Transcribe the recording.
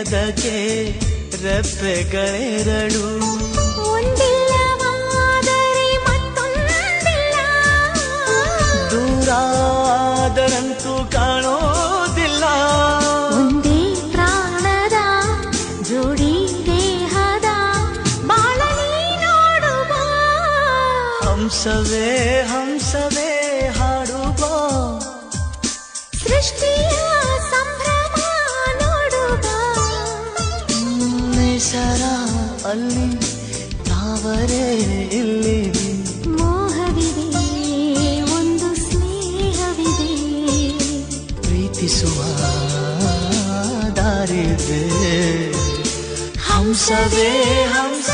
ಸ್ನೇಹದಕ್ಕೆ ರೆಪ್ಪೆಗಳೆರಡು ಒಂದಿಲ್ಲವಾದರೆ ಮತ್ತೊಂದಿಲ್ಲ ದೂರಾದರಂತೂ ಕಾಣೋದಿಲ್ಲ ಒಂದೇ ಪ್ರಾಣದ ಜೋಡಿ ದೇಹದ ಬಾಳಲಿ ನೋಡುವ ಹಂಸವೇ ಹಂಸವೇ ಹಾಡುವ ಸೃಷ್ಟಿಯ ಸಂಭ್ರಮ ನೋಡುವ ಸರ ಅಲ್ಲಿ ತಾವರೇ ಇಲ್ಲಿ ಮೋಹವಿದೆ ಒಂದು ಸ್ನೇಹವಿದೆ ಪ್ರೀತಿಸುವ ದಾರಿದೆ ಹಂಸವೇ ಹಂಸ